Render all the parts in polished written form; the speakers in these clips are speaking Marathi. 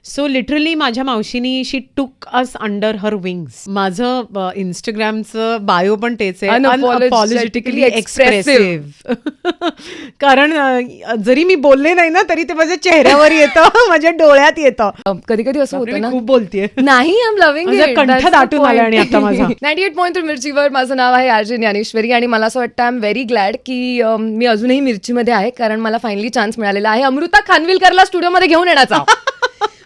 सो लिटरली माझ्या मावशीनी शी टूक अस अंडर हर विंग्स. माझं इंस्टाग्रामचं बायो पण तेच आहे, अनअपॉलॉजेटिकली एक्सप्रेसिव्ह. कारण जरी मी बोलले नाही ना तरी ते माझ्या चेहऱ्यावर येतं, माझ्या डोळ्यात येतं. कधी कधी असं होतं ना, खूप बोलतेय. नाही, आय एम लव्हिंग इट. कंठ दाटून आला आणि आता माझा 98.3 मिरचीवर माझं नाव आहे आरजे ज्ञानेश्वरी आणि मला असं वाटतं आय एम व्हेरी ग्लॅड की मी अजूनही मिरचीमध्ये आहे, कारण मला फायनली चान्स मिळालेला आहे अमृता खानविलकरला स्टुडिओमध्ये घेऊन येण्याचा.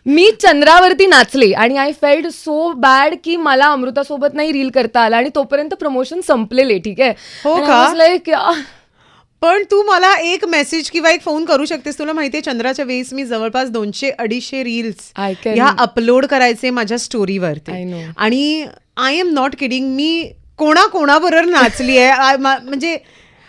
मी चंद्रावरती नाचले आणि आय फेल्ड सो बॅड की मला अमृतासोबत नाही रील करता आला आणि तोपर्यंत प्रमोशन संपलेले. ठीक आहे, हो का? लाईक पण तू मला एक मेसेज किंवा एक फोन करू शकतेस. तुला माहितीये चंद्राच्या वेळेस मी जवळपास 200-250 रील्स ह्या अपलोड करायचे माझ्या स्टोरीवरती. आणि आय एम नॉट किडिंग, मी कोणाबरोबर नाचली आहे म्हणजे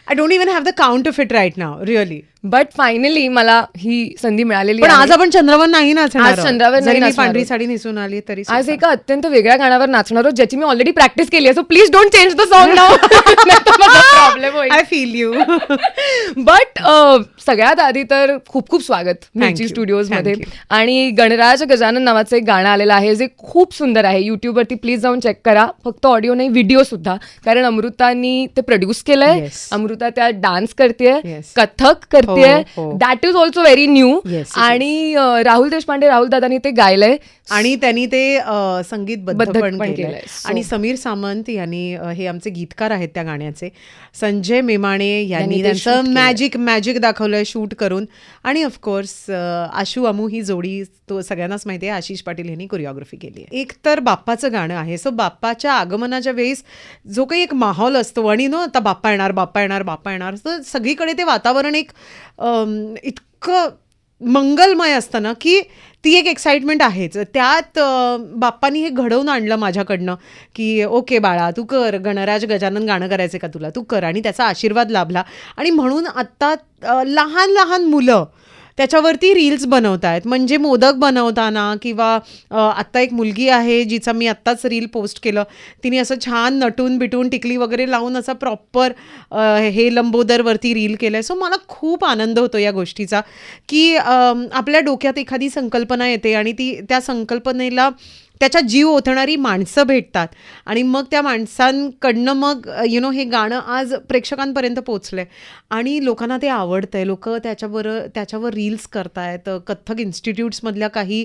I don't even have the count of it right now really. But finally मला ही संधी मिळालेली. पण आज आपण चंद्रावर नाही नाचणार. आज चंद्रावर नाही नाचणार. पांढरी साडी नेसून आली तरी आज एका अत्यंत वेगळ्या गाण्यावर नाचणार आहोत ज्याची मी ऑलरेडी प्रॅक्टिस केली आहे. So please don't change the song नाव. प्रॉब्लेम होईल. I feel you. बट सगळ्यात आधी तर खूप खूप स्वागत मिरची स्टुडिओज मध्ये. आणि गणराज गजानन नावाचं एक गाणं आलेलं आहे जे खूप सुंदर आहे. युट्यूबवरती प्लीज जाऊन चेक करा. फक्त ऑडिओ नाही, व्हिडिओ सुद्धा. कारण अमृतानी ते प्रोड्यूस केलंय. अमृता त्या डान्स करतेय, कथक करते. That is also very new. आणि राहुल देशपांडे, राहुल दादानी ते गायलंय आणि त्यांनी ते संगीतबद्ध पण केलंय. आणि समीर सामंत यांनी, हे आमचे गीतकार आहेत त्या गाण्याचे, संजय मेमाणे यांनी त्यांचं मॅजिक दाखवलंय शूट करून. आणि ऑफकोर्स आशू अमू ही जोडी तो सगळ्यांनाच माहिती आहे. आशिष पाटील यांनी कोरिओग्राफी केली आहे. एक तर बाप्पाचं गाणं आहे. सो बाप्पाच्या आगमनाच्या वेळेस जो काही एक माहोल असतो आणि आता बाप्पा येणार तर सगळीकडे ते वातावरण एक इतकं मंगलमय असतं ना की ती एक एक्साइटमेंट आहेच. त्यात बाप्पानी हे घडवून आणलं माझ्याकडनं की ओके बाळा तू कर, गणराज गजानन गाणं करायचं का तुला, तू कर. आणि त्याचा आशीर्वाद लाभला. आणि म्हणून आत्ता लहान मुलं त्याच्यावरती रील्स बनवत आहेत. म्हणजे मोदक बनवताना किंवा आत्ता एक मुलगी आहे जिचा मी आत्ताच रील पोस्ट केलं, तिने असं छान नटून बिटून टिकली वगैरे लावून असा प्रॉपर हे लंबोदरवरती रील केलं आहे. सो मला खूप आनंद होतो या गोष्टीचा की आपल्या डोक्यात एखादी संकल्पना येते आणि त्या संकल्पनेला त्याच्या जीव ओतणारी माणसं भेटतात आणि मग त्या माणसांकडनं मग हे गाणं आज प्रेक्षकांपर्यंत पोचलंय आणि लोकांना ते आवडतंय. लोक त्याच्यावर रील्स करतायत. कथ्थक इन्स्टिट्यूट्समधल्या काही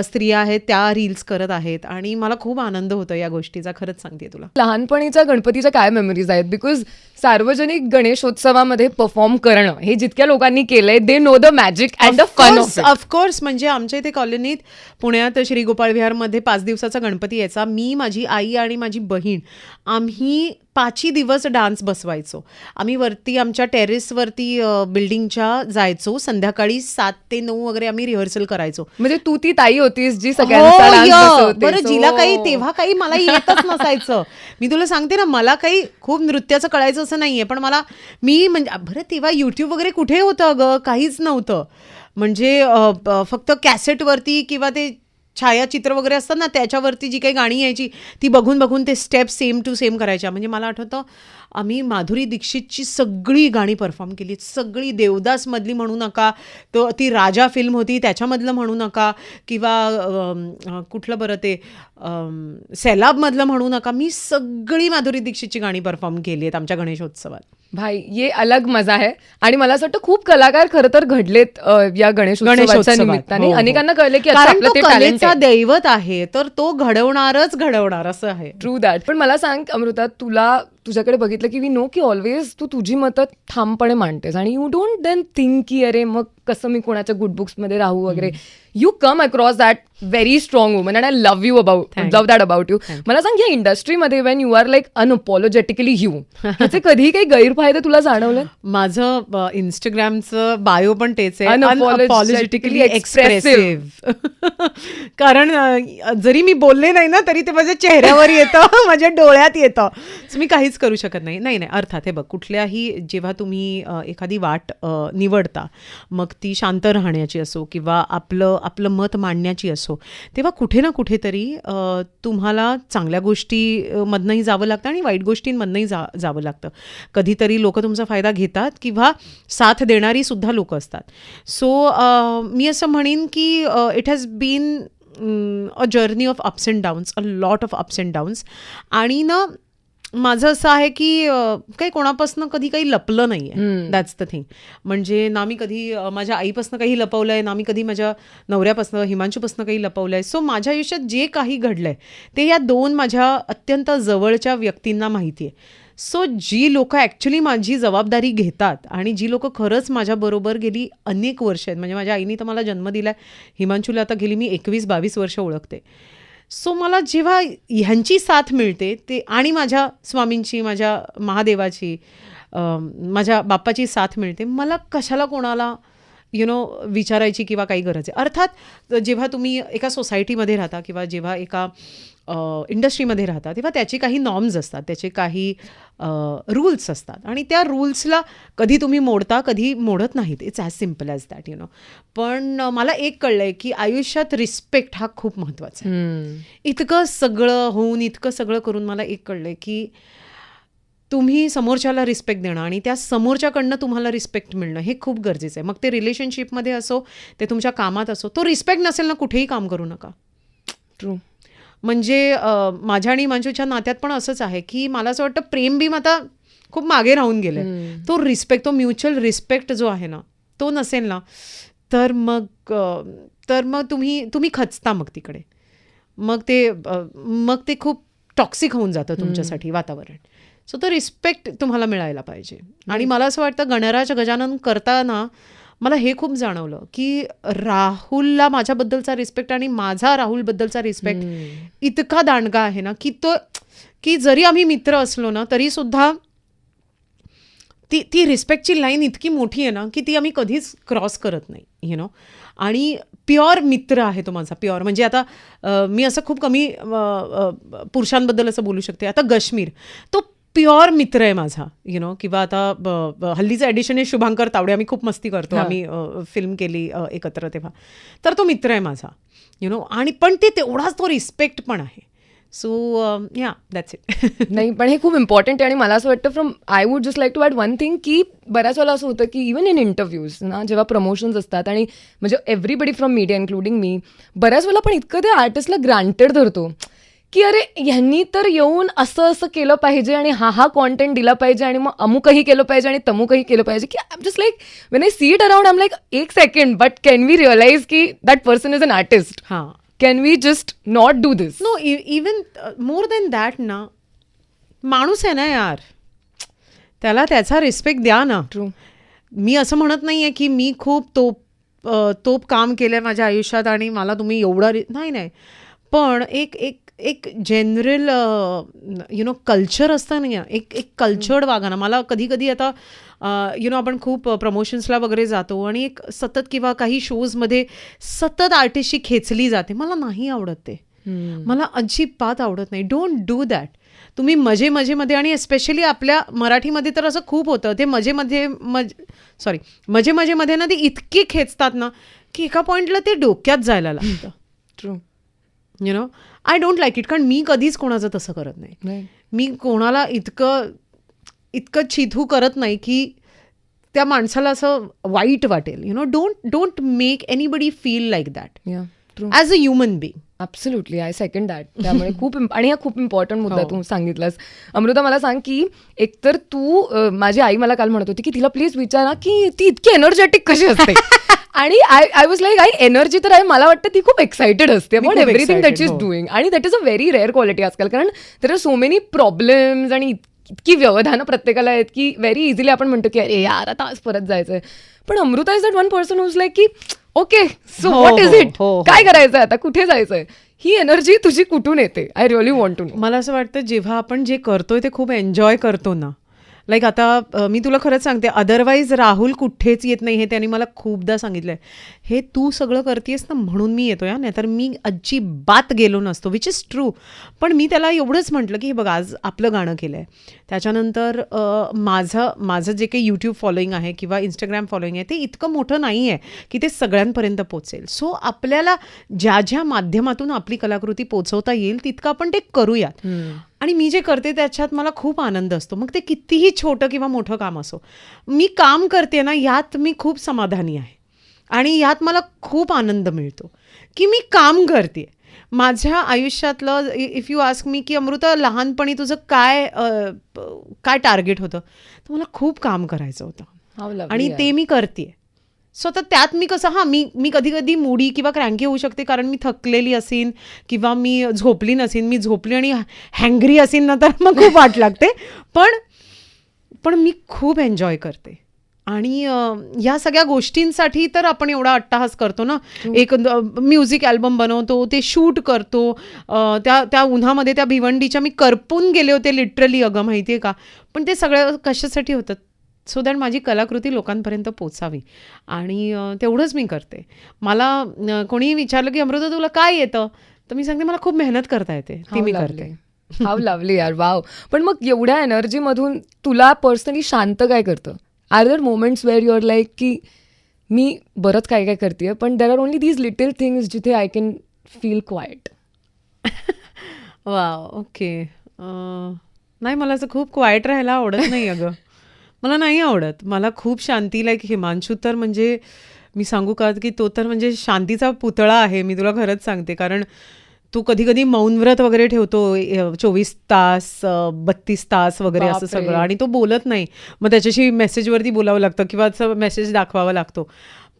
स्त्रिया आहेत त्या रील्स करत आहेत आणि मला खूप आनंद होतो या गोष्टीचा. खरंच सांगते तुला. लहानपणीच्या गणपतीच्या काय मेमरीज आहेत? बिकॉज सार्वजनिक गणेशोत्सवामध्ये परफॉर्म करणं हे जितक्या लोकांनी केलंय they know the magic and the fun of it. Of course. म्हणजे आमच्या इथे कॉलनीत पुण्यात श्री गोपाळ विहारमध्ये 5 दिवसाचा गणपती यायचा. मी, माझी आई आणि माझी बहीण आम्ही 5 दिवस डान्स बसवायचो. आम्ही वरती आमच्या टेरेसवरती बिल्डिंगच्या जायचो. संध्याकाळी 7 ते 9 वगैरे आम्ही रिहर्सल करायचो. म्हणजे तू ती ताई होतीस जी सगळ्यांना बरं, जिला काही तेव्हा काही मला येतच नसायचं. मी तुला सांगते ना, मला काही खूप नृत्याचं कळायचं असं नाहीये. पण मी म्हणजे बरं तेव्हा युट्यूब वगैरे कुठे होतं अगं? काहीच नव्हतं. म्हणजे फक्त कॅसेटवरती किंवा ते छायाचित्र वगैरे असतात ना त्याच्यावरती जी काही गाणी यायची ती बघून ते स्टेप सेम टू सेम करायच्या. म्हणजे मला आठवतं आम्ही माधुरी दीक्षितची सगळी गाणी परफॉर्म केली. सगळी. देवदासमधली म्हणू नका, ती राजा फिल्म होती त्याच्यामधलं म्हणू नका, किंवा कुठलं बरं ते सैलाबमधलं म्हणू नका. मी सगळी माधुरी दीक्षितची गाणी परफॉर्म केली आहेत आमच्या गणेशोत्सवात. भाई ये अलग मजा आहे. आणि मला असं वाटतं खूप कलाकार खरं तर घडलेत या गणेशोत्सवाच्या निमित्ताने. अनेकांना कळले की आपलं ते कलेचा दैवत आहे तर तो घडवणार असं आहे. True that. पण मला सांग अमृता, तुझ्याकडे बघितलं की वी नो की ऑलवेज तू तुझी मतं ठामपणे मांडतेस आणि यू डोंट देन थिंक की अरे मग कसं मी कोणाच्या गुड बुक्समध्ये राहू वगैरे. You come across that very strong woman and I love that about you. मला सांग या इंडस्ट्रीमध्ये when you are like unapologetically you, त्याचे कधी काही गैरफायदे तुला जाणवले? माझं इंस्टाग्रामचं बायो पण तेच आहे, अनअपॉलॉजेटिकली एक्सप्रेसिव्ह. कारण जरी मी बोलले नाही ना तरी ते माझ्या चेहऱ्यावर येतं, माझ्या डोळ्यात येतं. मी काहीच करू शकत नाही. अर्थात हे बघ, कुठल्याही जेव्हा तुम्ही एखादी वाट निवडता, मग व्यक्ती शांत राहण्याची असो किंवा आपलं मत मांडण्याची असो, तेव्हा कुठे ना कुठेतरी तुम्हाला चांगल्या गोष्टीमधनंही जावं लागतं आणि वाईट गोष्टींमधनंही जावं लागतं. कधीतरी लोक तुमचा फायदा घेतात किंवा साथ देणारी सुद्धा लोक असतात. सो मी असं म्हणेन की it has been a journey of ups and downs, a lot of ups and downs. आणि ना माझं असं आहे की काही कोणापासनं कधी काही लपलं नाही आहे. That's the thing. म्हणजे ना मी कधी माझ्या आईपासनं काही लपवलं आहे, ना मी कधी माझ्या नवऱ्यापासनं हिमांशूपासनं काही लपवलं आहे. सो माझ्या आयुष्यात जे काही घडलं आहे ते या 2 माझ्या अत्यंत जवळच्या व्यक्तींना माहिती आहे. सो जी लोकं ॲक्च्युली माझी जबाबदारी घेतात आणि जी लोकं खरंच माझ्याबरोबर गेली अनेक वर्ष आहेत, म्हणजे माझ्या आईने तर मला जन्म दिला आहे, हिमांशूला आता गेली मी 21-22 वर्ष ओळखते. सो मला जेव्हा ह्यांची साथ मिळते ते आणि माझ्या स्वामींची, माझ्या महादेवाची, माझ्या बाप्पाची साथ मिळते, मला कशाला कोणाला विचारायची किंवा काही गरज आहे. अर्थात जेव्हा तुम्ही एका सोसायटीमध्ये राहता किंवा जेव्हा एका इंडस्ट्रीमध्ये राहता तेव्हा त्याचे काही नॉर्म्स असतात, त्याचे काही रूल्स असतात आणि त्या रूल्सला कधी तुम्ही मोडता, कधी मोडत नाहीत. It's as simple as that पण मला एक कळलं आहे की आयुष्यात रिस्पेक्ट हा खूप महत्त्वाचा आहे. इतकं सगळं होऊन, इतकं सगळं करून मला एक कळलं आहे की तुम्ही समोरच्याला रिस्पेक्ट देणं आणि त्या समोरच्याकडनं तुम्हाला रिस्पेक्ट मिळणं हे खूप गरजेचं आहे. मग ते रिलेशनशिपमध्ये असो, ते तुमच्या कामात असो, तो रिस्पेक्ट नसेल ना कुठेही काम करू नका. ट्रू. म्हणजे माझ्या आणि मंजूच्या नात्यात पण असंच आहे की मला असं वाटतं प्रेम बी आता खूप मागे राहून गेलं आहे. तो रिस्पेक्ट, तो म्युच्युअल रिस्पेक्ट जो आहे ना तो नसेल ना तर मग तुम्ही खचता मग तिकडे. मग ते खूप टॉक्सिक होऊन जातं तुमच्यासाठी वातावरण. सो तो रिस्पेक्ट तुम्हाला मिळायला पाहिजे. आणि मला असं वाटतं गणराज गजानन करताना मला हे खूप जाणवलं की राहुलला माझ्याबद्दलचा रिस्पेक्ट आणि माझा राहुलबद्दलचा रिस्पेक्ट इतका दांडगा आहे ना की जरी आम्ही मित्र असलो ना तरी सुद्धा ती रिस्पेक्टची लाईन इतकी मोठी आहे ना की ती आम्ही कधीच क्रॉस करत नाही. आणि प्युअर मित्र आहे तो माझा, प्युअर. म्हणजे आता मी असं खूप कमी पुरुषांबद्दल असं बोलू शकते. आता गश्मीर तो प्युअर मित्र आहे माझा. किंवा आता हल्लीचं ॲडिशन आहे शुभांकर तावडे. आम्ही खूप मस्ती करतो, आम्ही फिल्म केली एकत्र तेव्हा. तर तो मित्र आहे माझा. आणि पण ते तेवढाच तो रिस्पेक्ट पण आहे. सो या दॅट्स इट. नाही पण हे खूप इम्पॉर्टंट आहे. आणि मला असं वाटतं I would just like to add one thing की बऱ्याच वेळेला असं होतं की इवन इन इंटरव्ह्यूज ना जेव्हा प्रमोशन्स असतात आणि म्हणजे एव्हरीबडी फ्रॉम मीडिया इन्क्लुडिंग मी बऱ्याच वेळेला पण इतकं ते आर्टिस्टला ग्रांटेड धरतो की अरे ह्यांनी तर येऊन असं केलं पाहिजे आणि हा कॉन्टेंट दिला पाहिजे आणि मग अमुकही केलं पाहिजे आणि तमुकही केलं पाहिजे. की I am just like when I see it around I am like एक second but can we realise की that person is an artist. हां, can we just not do this? No, even more than that ना, माणूस आहे ना यार, त्याला त्याचा रिस्पेक्ट द्या ना. ट्रू. मी असं म्हणत नाही आहे की मी खूप तोप काम केलं आहे माझ्या आयुष्यात आणि मला तुम्ही एवढं नाही. पण एक जनरल कल्चर असतं ना, एक कल्चर्ड वागा ना. मला कधी आता आपण खूप प्रमोशन्सला वगैरे जातो आणि एक सतत किंवा काही शोजमध्ये सतत आर्टिस्टची खेचली जाते. मला नाही आवडत ते. मला अजिबात आवडत नाही. Don't do that. तुम्ही मजेमध्ये आणि एस्पेशली आपल्या मराठीमध्ये तर असं खूप होतं. ते मजेमध्ये ना ते इतके खेचतात ना की एका पॉईंटला ते डोक्यात जायला लागतं. True. I don't like it. कारण मी कधीच कोणाचं तसं करत नाही. मी कोणाला इतकं चिथू करत नाही की त्या माणसाला असं वाईट वाटेल. Don't make anybody feel like that as a human being. Absolutely, I second that. त्यामुळे खूप आणि हा खूप इम्पॉर्टंट मुद्दा तू सांगितलास. अमृता, मला सांग की एकतर तू माझी आई मला काल म्हणत होती की तिला प्लीज विचारा की ती इतकी एनर्जेटिक कशी असते. आणि आय वॉज लाईक, आई एनर्जी तर आहे, मला वाटतं ती खूप एक्सायटेड असते about everything that she is doing. आणि that is a very rare quality आजकाल. कारण there are so many problems आणि इतकी व्यवधानं प्रत्येकाला आहेत की व्हेरी इझिली आपण म्हणतो की अरे यार आता आज परत जायचंय. पण Amruta is that one person who like की okay so what is it, काय करायचंय आता, कुठे जायचंय. ही एनर्जी तुझी कुठून येते? I really want to know. मला असं वाटतं जेव्हा आपण जे करतोय ते खूप एन्जॉय करतो ना, लाईक आता मी तुला खरंच सांगते, अदरवाईज राहुल कुठेच येत नाही हे त्यांनी मला खूपदा सांगितलं आहे. हे तू सगळं करतेस ना म्हणून मी येतो या, नाहीतर मी अजिबात गेलो नसतो, विच इज ट्रू. पण मी त्याला एवढंच म्हटलं की हे बघ, आज आपलं गाणं केलं आहे, त्याच्यानंतर माझं जे काही यूट्यूब फॉलोईंग आहे किंवा इंस्टाग्राम फॉलोईंग आहे ते इतकं मोठं नाही आहे की ते सगळ्यांपर्यंत पोचेल. सो आपल्याला ज्या ज्या माध्यमातून आपली कलाकृती पोचवता येईल तितकं आपण ते करूयात. आणि मी जे करते त्याच्यात मला खूप आनंद असतो, मग ते कितीही छोटं किंवा मोठं काम असो. मी काम करते ना, यात मी खूप समाधानी आहे आणि यात मला खूप आनंद मिळतो की मी काम करते. माझ्या आयुष्यातलं इफ यू आस्क मी की अमृता, लहानपणी तुझं काय टार्गेट होतं, तर मला खूप काम करायचं होतं आणि ते मी करते. सो तर त्यात मी कसं मी कधी कधी मूडी किंवा क्रँकी होऊ शकते कारण मी थकलेली असेन किंवा मी झोपली नसेन. मी झोपली आणि हँग्री असेन ना तर मग खूप वाट लागते. पण मी खूप एन्जॉय करते आणि या सगळ्या गोष्टींसाठी तर आपण एवढा अट्टाहास करतो ना. एक म्युझिक अल्बम बनवतो, ते शूट करतो, त्या उन्हामध्ये त्या भिवंडीच्या मी करपून गेले होते लिटरली, अगं माहिती आहे का. पण ते सगळं कशासाठी होतं, सो दॅट माझी कलाकृती लोकांपर्यंत पोचावी आणि तेवढंच मी करते. मला कोणीही विचारलं की अमृता तुला काय येतं, तर मी सांगते मला खूप मेहनत करता येते, ती मी करते. हाव लवली यार, वाव. पण मग एवढ्या एनर्जीमधून तुला पर्सनली शांत काय करतं? Are there moments where you're like की मी बरंच काय काय करते पण there are only these little things जिथे I can feel quiet? Wow, okay. नाही, मला असं खूप क्वाईट राहायला आवडत नाही अगं. मला नाही आवडत. मला खूप शांती, लाईक हिमांशू तर म्हणजे मी सांगू का की तो तर म्हणजे शांतीचा पुतळा आहे, मी तुला खरंच सांगते. कारण तो कधी कधी मौनव्रत वगैरे ठेवतो 24 तास 32 तास वगैरे असं सगळं, आणि तो बोलत नाही. मग त्याच्याशी मेसेजवरती बोलावं लागतं किंवा असं मेसेज दाखवावा लागतो.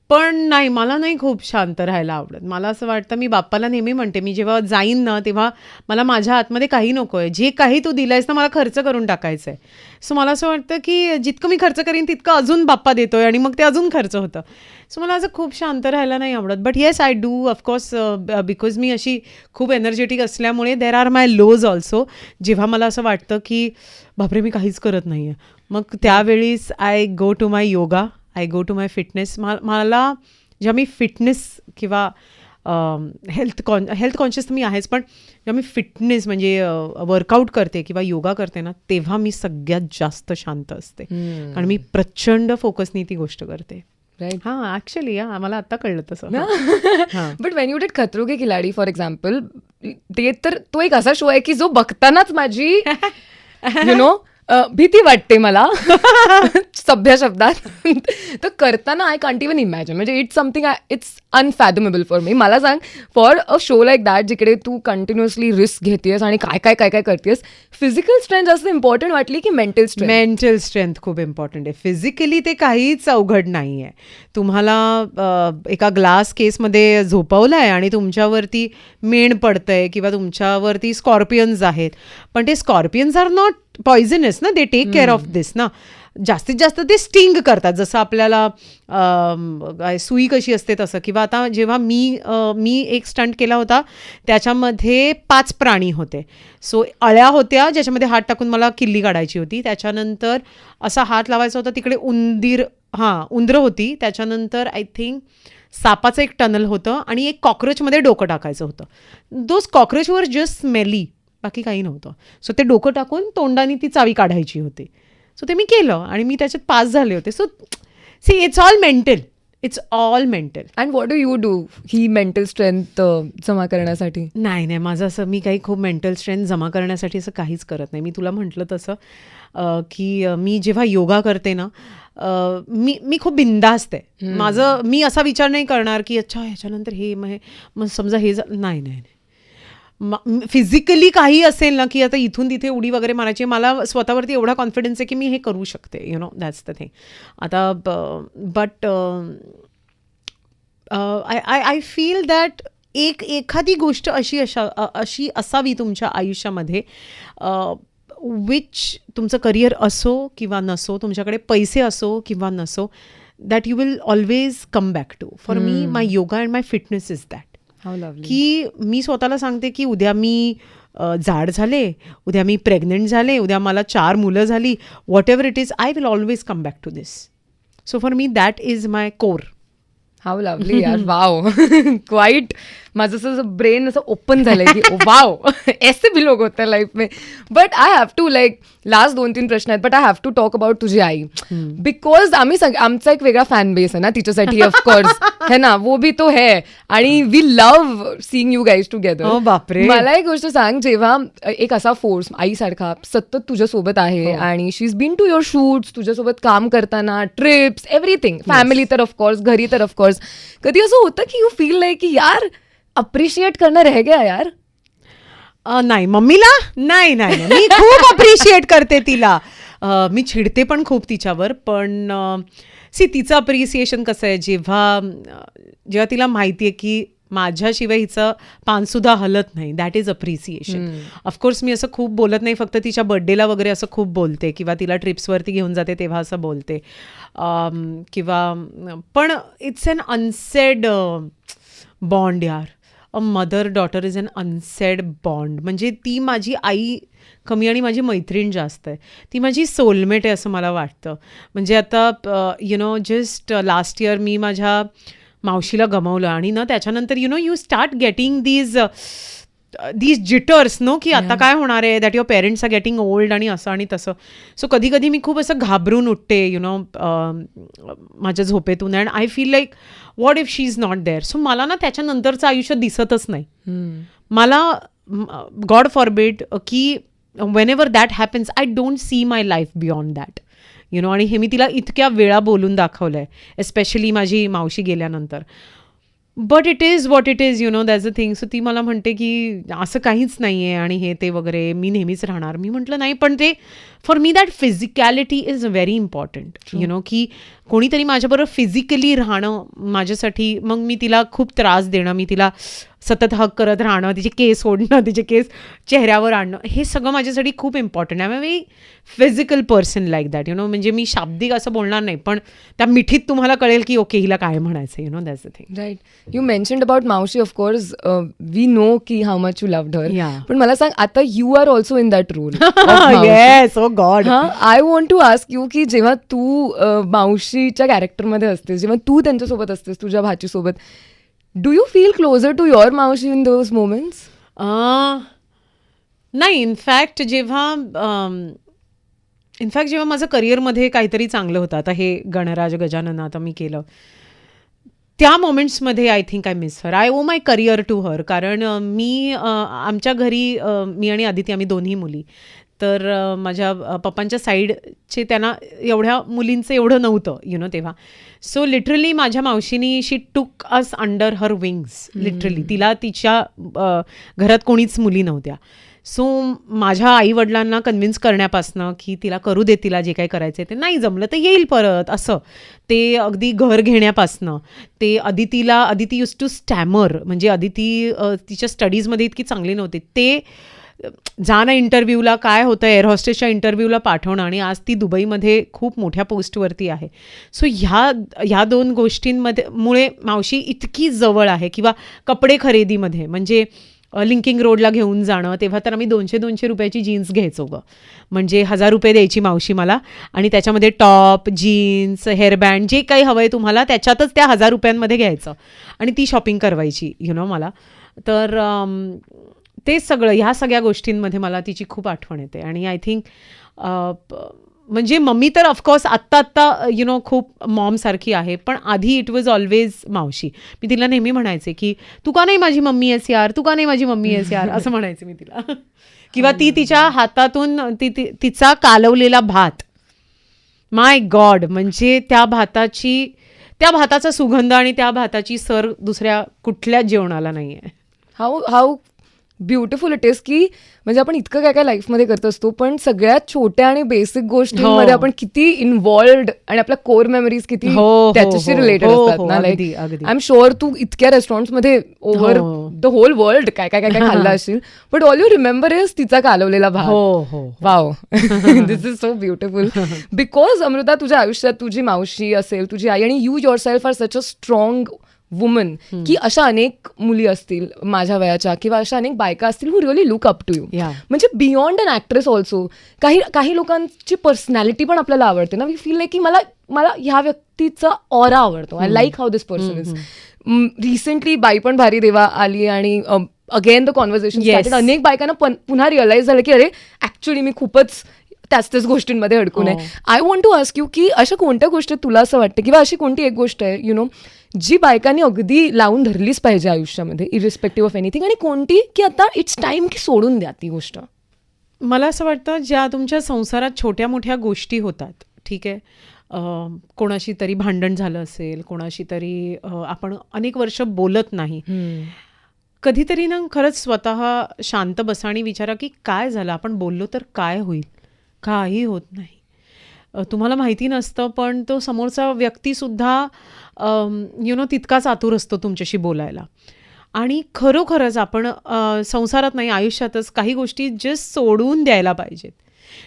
पण नाही, मला नाही खूप शांत राहायला आवडत. मला असं वाटतं, मी बाप्पाला नेहमी म्हणते, मी जेव्हा जाईन ना तेव्हा मला माझ्या आतमध्ये काही नको आहे. जे काही तू दिलंयस ना मला खर्च करून टाकायचं आहे. सो मला असं वाटतं की जितकं मी खर्च करीन तितकं अजून बाप्पा देतोय आणि मग ते अजून खर्च होतं. सो मला असं खूप शांत राहायला नाही आवडत. But yes, I do of course, because मी अशी खूप एनर्जेटिक असल्यामुळे there are my lodge also. जेव्हा मला असं वाटतं की बापरे मी काहीच करत नाही आहे, मग त्यावेळीस I go to my yoga, I go to my fitness. मला जेव्हा मी फिटनेस किंवा हेल्थ कॉन्शियस मी आहेच, पण जेव्हा मी फिटनेस म्हणजे वर्कआउट करते किंवा योगा करते ना, तेव्हा मी सगळ्यात जास्त शांत असते. कारण मी प्रचंड फोकसनी ती गोष्ट करते. राईट. हां, ॲक्च्युली मला आत्ता कळलं तसं. बट वेन यू डिड खतरो के खिलाडी फॉर एक्झाम्पल, ते तर तो एक असा शो आहे की जो बघतानाच माझी यु नो भीती वाटते मला सभ्य शब्दात. तर करताना आय कांट इवन इमॅजिन, म्हणजे it's something it's unfathomable for me. मला सांग, for a show like that जिकडे तू कंटिन्युअसली रिस्क घेतेस आणि काय काय काय काय करतेस, फिजिकल स्ट्रेंथ जास्त इम्पॉर्टंट वाटली की मेंटल स्ट्रेंथ? मेंटल स्ट्रेंथ खूप इम्पॉर्टंट आहे. फिजिकली ते काहीच अवघड नाही आहे. तुम्हाला एका ग्लास केसमध्ये झोपवलं आहे आणि तुमच्यावरती मेण पडतंय किंवा तुमच्यावरती स्कॉर्पियन्स आहेत, पण ते स्कॉर्पियन्स आर नॉट पॉइझनस ना, दे टेक केअर ऑफ दिस ना. जास्तीत जास्त ते स्टिंग करतात, जसं आपल्याला सुई कशी असते तसं. किंवा आता जेव्हा मी एक स्टंट केला होता त्याच्यामध्ये 5 प्राणी होते. सो अळ्या होत्या ज्याच्यामध्ये हात टाकून मला किल्ली काढायची होती. त्याच्यानंतर असा हात लावायचा होता, तिकडे उंदरं होती. त्याच्यानंतर आय थिंक सापाचं एक टनल होतं आणि एक कॉक्रोचमध्ये डोकं टाकायचं होतं. Those cockroach were just smelly, बाकी काही नव्हतं. सो ते डोकं टाकून तोंडाने ती चावी काढायची होती. सो ते मी केलं आणि मी त्याच्यात पास झाले होते. So see, it's all mental. And what do you do ही मेंटल स्ट्रेंथ जमा करण्यासाठी? नाही, माझं असं, मी काही खूप मेंटल स्ट्रेंथ जमा करण्यासाठी असं काहीच करत नाही. मी तुला म्हटलं तसं की मी जेव्हा योगा करते ना, मी खूप बिंदास्त आहे. मी असा विचार नाही करणार की अच्छा ह्याच्यानंतर हे मग समजा हे नाही. फिजिकली काही असेल ना की आता इथून तिथे उडी वगैरे मारायची, मला स्वतःवरती एवढा कॉन्फिडन्स आहे की मी हे करू शकते. You know, that's the thing. आता बट आय फील दॅट एखादी गोष्ट अशी असावी तुमच्या आयुष्यामध्ये, विच तुमचं करिअर असो किंवा नसो, तुमच्याकडे पैसे असो किंवा नसो, that you will always come back to. For me my yoga and my fitness is that. की मी स्वतःला सांगते की उद्या मी जाड झाले, उद्या मी प्रेग्नंट झाले, उद्या मला 4 मुलं झाली, whatever it is, I will always come back to this. So for me that is my core. How lovely यार, वाव. क्वाइट माझं असं ब्रेन असं ओपन झालंय की वाव ऐसे भी लोग होते हैं लाईफ में. But I have to like last 2-3 प्रश्न आहेत, but I have to talk about तुझी आई, बिकॉज आमचा एक वेगळा फॅन बेस आहे ना तिच्यासाठी, ऑफकोर्स है ना, वो भी तो है, आणि we love seeing you guys together. बापरे. मला एक गोष्ट सांग, जेव्हा एक असा फोर्स आईसारखा सतत तुझ्यासोबत आहे आणि she is been to your shoots, तुझ्यासोबत काम करताना, ट्रिप्स, एव्हरीथिंग, फॅमिली तर ऑफकोर्स, घरी तर ऑफकोर्स, कधी असं होतं की यू फील लाईक की यार अप्रिशिएट करणं रह गया यार? नाही, मम्मीला नाही, मी खूप अप्रिशिएट करते तिला. मी चिडते पण खूप तिच्यावर, पण तिचं अप्रिसिएशन कसं आहे, जेव्हा तिला माहिती आहे की माझ्याशिवाय हिचं पानसुद्धा हलत नाही, दॅट इज अप्रिसिएशन. ऑफकोर्स मी असं खूप बोलत नाही, फक्त तिच्या बर्थडेला वगैरे असं खूप बोलते, किंवा तिला ट्रिप्सवरती घेऊन जाते तेव्हा असं बोलते, किंवा पण इट्स अन अनसेड बॉन्ड यार. A mother daughter is an unsaid bond. म्हणजे ती माझी आई कमी आणि माझी मैत्रीण जास्त आहे. ती माझी सोलमेट आहे असं मला वाटतं. म्हणजे आता जस्ट लास्ट इयर मी माझ्या मावशीला गमावलं, आणि ना त्याच्यानंतर you start getting these jitters no, की आता काय होणार आहे, that your parents are getting old आणि असं आणि तसं. सो कधी कधी मी खूप असं घाबरून उठते माझ्या झोपेतून, and I feel like what if she is not there. So मला ना त्याच्यानंतरचं आयुष्य दिसतच नाही. मला गॉड फॉरबिड की whenever that happens, I don't see my life beyond that. आणि हे मी तिला इतक्या वेळा बोलून दाखवलं आहे, एस्पेशली माझी मावशी गेल्यानंतर. But it is what it is, that's a thing. So ती मला म्हणते की असं काहीच नाही आहे आणि हे ते वगैरे, मी नेहमीच राहणार. मी म्हटलं नाही, पण ते for me that physicality is very important. की कोणीतरी माझ्याबरोबर फिजिकली राहणं माझ्यासाठी, मग मी तिला खूप त्रास देणं, मी तिला सतत हक करत राहणं, तिचे केस ओढणं, तिचे केस चेहऱ्यावर आणणं, हे सगळं माझ्यासाठी खूप इम्पॉर्टंट आहे. I am a very physical person like that. म्हणजे मी शाब्दिक असं बोलणार नाही, पण त्या मिठीत तुम्हाला कळेल की ओके हिला काय म्हणायचं. That's the thing. Right. You mentioned about मावशी, ऑफकोर्स वी नो की how much you loved her. पण मला सांग, आता you are also in that role. Yes, oh god. I want to ask you की जेव्हा तू मावशीच्या कॅरेक्टरमध्ये असतेस, जेव्हा तू त्यांच्यासोबत असतेस, तुझ्या भाचीसोबत, do you feel closer to your मावशी इन दोज मोमेंट्स? नाही, इनफॅक्ट जेव्हा माझं करिअरमध्ये काहीतरी चांगलं होतं, आता हे गणराज गजानन आता मी केलं, त्या मोमेंट्समध्ये I think I miss her. I owe my career to her. कारण मी आमच्या घरी मी आणि आदिती आम्ही दोन्ही मुली, तर माझ्या पप्पांच्या साईडचे त्यांना एवढ्या मुलींचं एवढं नव्हतं तेव्हा. सो लिटरली माझ्या मावशीनी शी टूक us under her wings. Literally तिला तिच्या घरात कोणीच मुली नव्हत्या. सो माझ्या आईवडिलांना कन्व्हिन्स करण्यापासनं की तिला करू दे, तिला जे काही करायचं आहे ते, नाही जमलं तर येईल परत, असं ते अगदी घर घेण्यापासनं ते अदिती यूज टू स्टॅमर. म्हणजे अदिती तिच्या स्टडीजमध्ये इतकी चांगली नव्हती, ते जाणं इंटरव्ह्यूला, काय होतं एअर हॉस्टेसच्या इंटरव्ह्यूला पाठवणं, आणि आज ती दुबईमध्ये खूप मोठ्या पोस्टवरती आहे. सो ह्या 2 गोष्टींमुळे मावशी इतकी जवळ आहे. किंवा कपडे खरेदीमध्ये, म्हणजे लिंकिंग रोडला घेऊन जाणं, तेव्हा तर आम्ही 200 रुपयाची जीन्स घ्यायचो गं. म्हणजे 1000 रुपये द्यायची मावशी मला, आणि त्याच्यामध्ये टॉप, जीन्स, हेअरबँड, जे काही हवं आहे तुम्हाला त्याच्यातच त्या 1000 रुपयांमध्ये घ्यायचं, आणि ती शॉपिंग करवायची मला. तर ते सगळं, ह्या सगळ्या गोष्टींमध्ये मला तिची खूप आठवण येते. आणि आय थिंक म्हणजे मम्मी तर ऑफकोर्स आत्ता खूप मॉमसारखी आहे, पण आधी इट वॉज ऑलवेज मावशी. मी तिला नेहमी म्हणायचे की तू का नाही माझी मम्मी आहेस यार, तू का नाही माझी मम्मी आहेस यार, असं म्हणायचे मी तिला. किंवा ती तिच्या हातातून तिचा कालवलेला भात, माय गॉड, म्हणजे त्या भाताचा सुगंध आणि त्या भाताची सर दुसऱ्या कुठल्याच जेवणाला नाही आहे. हाऊ ब्युटिफुल इट इज की म्हणजे आपण इतकं काय काय लाईफमध्ये करत असतो, पण सगळ्यात छोट्या आणि बेसिक गोष्टींमध्ये आपण किती इन्व्हॉल्व्ड आणि आपल्या कोर मेमरीज किती त्याच्याशी रिलेटेड असतात ना. लाईक आय एम शुअर तू इतक्या रेस्टॉरंट्समध्ये ओव्हर द होल वर्ल्ड काय काय काय काय खाल्लं असेल, but all you remember is तिचा कालवलेला भात. Wow, this is so beautiful. Because Amruta, तुझ्या आयुष्यात तुझी मावशी असेल, तुझी आई, आणि you your self R such a strong woman की अशा अनेक मुली असतील माझ्या वयाच्या किंवा अशा अनेक बायका असतील who really look up to you. म्हणजे बियॉन्ड अन ॲक्ट्रेस ऑल्सो. काही लोकांची पर्सनॅलिटी पण आपल्याला आवडते ना. वी फील लाईक की मला ह्या व्यक्तीचा ऑरा आवडतो. I like how this person is. Recently बाई पण भारी देवा आली आणि अगेन द कॉन्व्हर्सेशन स्टार्टेड. अनेक बायकांना पुन्हा रिअलाइज झालं की अरे ऍक्च्युअली मी खूपच त्याच गोष्टींमध्ये अडकून आहे. I want to ask you की अशा कोणत्या गोष्टी तुला असं वाटतं किंवा अशी कोणती एक गोष्ट आहे यु नो जी बायकांनी अगदी लावून धरलीच पाहिजे आयुष्यामध्ये इरिस्पेक्टिव्ह ऑफ एनिथिंग, आणि कोणती की आता इट्स टाइम की सोडून द्या ती गोष्ट? मला असं वाटतं ज्या तुमच्या संसारात छोट्या मोठ्या गोष्टी होतात, ठीक आहे, कोणाशी तरी भांडण झालं असेल, कोणाशी तरी आपण अनेक वर्ष बोलत नाही, कधीतरी ना खरंच स्वतः शांत बसा आणि विचारा की काय झालं, आपण बोललो तर काय होईल. काही होत नाही. तुम्हाला माहिती नसतं पण तो समोरचा व्यक्तीसुद्धा तितकाच आतुर असतो तुमच्याशी बोलायला. आणि खरोखरच आपण संसारात नाही आयुष्यातच काही गोष्टी जस्ट सोडून द्यायला पाहिजेत,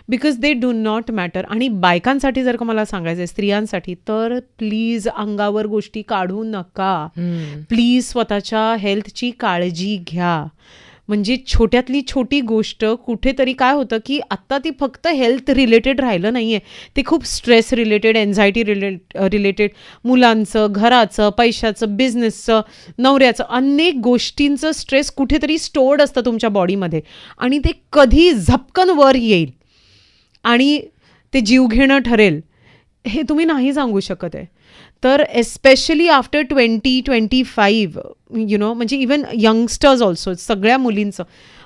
because they do not matter. आणि बायकांसाठी जर का मला सांगायचं आहे, स्त्रियांसाठी, तर प्लीज अंगावर गोष्टी काढू नका. प्लीज स्वतःच्या हेल्थची काळजी घ्या. म्हणजे छोट्यातली छोटी गोष्ट कुठेतरी काय होतं की आत्ता ती फक्त हेल्थ रिलेटेड राहिलं नाही आहे, ते खूप स्ट्रेस रिलेटेड, एन्झायटी रिलेटेड, मुलांचं, घराचं, पैशाचं, बिझनेसचं, नवऱ्याचं, अनेक गोष्टींचं स्ट्रेस कुठेतरी स्टोर्ड असतं तुमच्या बॉडीमध्ये आणि ते कधी झपकन वर येईल आणि ते जीवघेणं ठरेल हे तुम्ही नाही सांगू शकत आहे. तर एस्पेशली आफ्टर 20-25 म्हणजे इवन यंगस्टर्स ऑल्सो, सगळ्या मुलींचं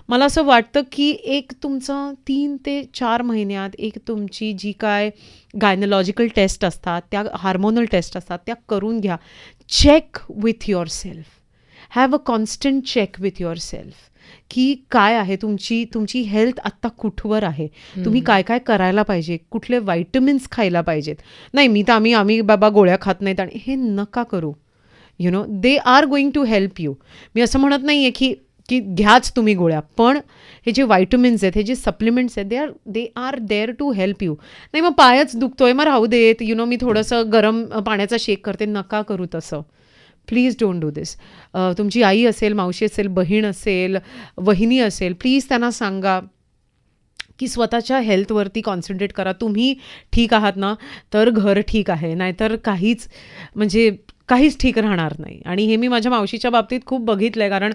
मला असं वाटतं की एक तुमचं 3 ते 4 महिन्यात एक तुमची जी काय गायनॉलॉजिकल टेस्ट असतात, त्या हार्मोनल टेस्ट असतात, त्या करून घ्या. Check with yourself. Have a constant check with yourself की काय आहे तुमची हेल्थ आत्ता कुठवर आहे, तुम्ही काय काय करायला पाहिजे, कुठले व्हायटमिन्स खायला पाहिजेत. नाही मी तर आम्ही बाबा गोळ्या खात नाहीत आणि हे नका करू. They are going to help you. मी असं म्हणत नाही आहे की घ्याच तुम्ही गोळ्या, पण हे जे व्हायटमिन्स आहेत, हे जे सप्लिमेंट्स आहेत, they are there to help you. नाही मग पायच दुखतोय मग राहू देत, मी थोडंसं गरम पाण्याचा शेक करते, नका करू तसं. प्लीज डोंट डू दिस. तुमची आई असेल, मावशी असेल, बहीण असेल, वहिनी असेल, प्लीज त्यांना सांगा की स्वतःच्या हेल्थवरती कॉन्सन्ट्रेट करा. तुम्ही ठीक आहात ना तर घर ठीक आहे, नाहीतर काहीच ठीक राहणार नाही. आणि हे मी माझ्या मावशीच्या बाबतीत खूप बघितलं आहे, कारण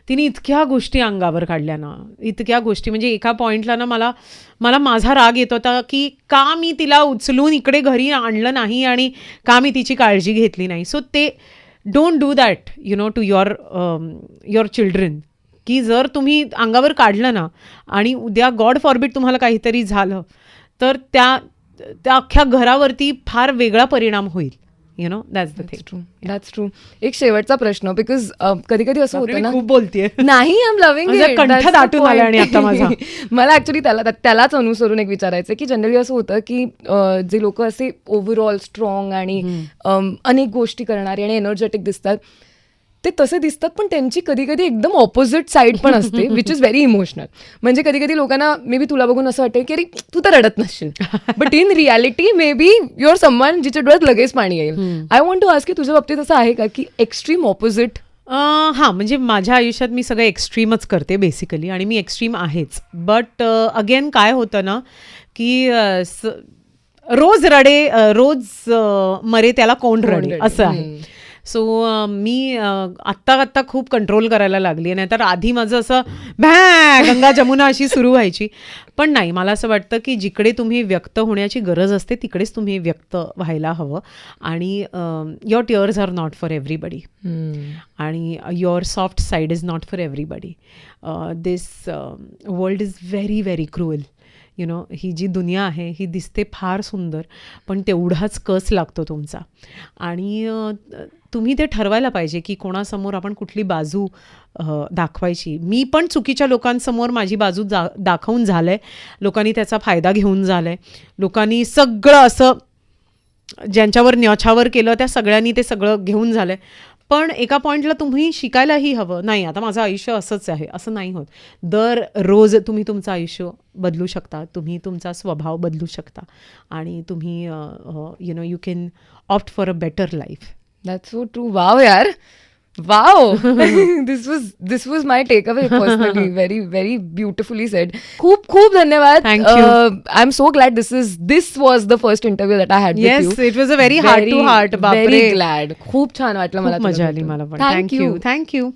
तिने इतक्या गोष्टी अंगावर काढल्या ना, इतक्या गोष्टी. म्हणजे एका पॉईंटला ना मला माझा राग येत होता की का मी तिला उचलून इकडे घरी आणलं नाही आणि का मी तिची काळजी घेतली नाही. सो ते don't do that to your children. की जर तुम्ही अंगावर काढलं ना आणि उद्या गॉड फॉरबिड तुम्हाला काहीतरी झालं तर त्या अख्ख्या घरावरती फार वेगळा परिणाम होईल. That's the thing. That's true. एक शेवटचा प्रश्न, बिकॉज कधी कधी असं होतं ना, खूप बोलतेय नाही, आय एम लव्हिंग इट, कंठ दाटून आला आणि आता माझा मला ऍक्च्युली त्यालाच अनुसरून एक विचारायचं की जनरली असं होतं की जे लोक असे ओव्हरऑल स्ट्रॉंग आणि अनेक गोष्टी करणारे आणि एनर्जेटिक दिसतात ते तसे दिसतात, पण त्यांची कधी कधी एकदम ऑपोजिट साईड पण असते विच इज व्हेरी इमोशनल. म्हणजे कधी कधी लोकांना मे बी तुला बघून असं वाटेल की अरे तू तर रडत नसशील, but in reality may be your someone जिच्या डोळ्यात लगेच पाणी येईल. आय वॉन्ट टू आस्क की तुझ्या बाबतीत असं आहे का की एक्स्ट्रीम ऑपोजिट? हां, म्हणजे माझ्या आयुष्यात मी सगळं एक्स्ट्रीमच करते बेसिकली, आणि मी एक्स्ट्रीम आहेच. बट अगेन काय होतं ना की रोज मरे त्याला कोण रडे असं आहे. सो मी आत्ता खूप कंट्रोल करायला लागली. नाहीतर आधी माझं असं गंगा जमुना अशी सुरू व्हायची. पण नाही, मला असं वाटतं की जिकडे तुम्ही व्यक्त होण्याची गरज असते तिकडेच तुम्ही व्यक्त व्हायला हवं. आणि your tears are not for everybody आणि your soft side is not for everybody. This world is very very cruel. ही जी दुनिया आहे ही दिसते फार सुंदर, पण तेवढाच कस लागतो तुमचा. आणि तुम्ही ते ठरवायला पाहिजे की कोणासमोर आपण कुठली बाजू दाखवायची. मी पण चुकीच्या लोकांसमोर माझी बाजू दाखवून झालं आहे. लोकांनी त्याचा फायदा घेऊन झाला आहे. लोकांनी सगळं असं ज्यांच्यावर न्याछावर केलं त्या सगळ्यांनी ते सगळं घेऊन झालं आहे. पण एका पॉईंटला तुम्ही शिकायलाही हवं, नाही आता माझं आयुष्य असंच आहे असं नाही होत. दररोज तुम्ही तुमचं आयुष्य बदलू शकता, तुम्ही तुमचा स्वभाव बदलू शकता आणि तुम्ही you can opt for a better life. That's so true. Wow यार, wow. This was my take away personally. Very very beautifully said. खूप खूप धन्यवाद. Thank you. I am so glad this was the first interview that I had with yes, you. It was a very heart to heart. Very glad. खूप छान वाटलं मला. मजा आली मला पण. थँक्यू.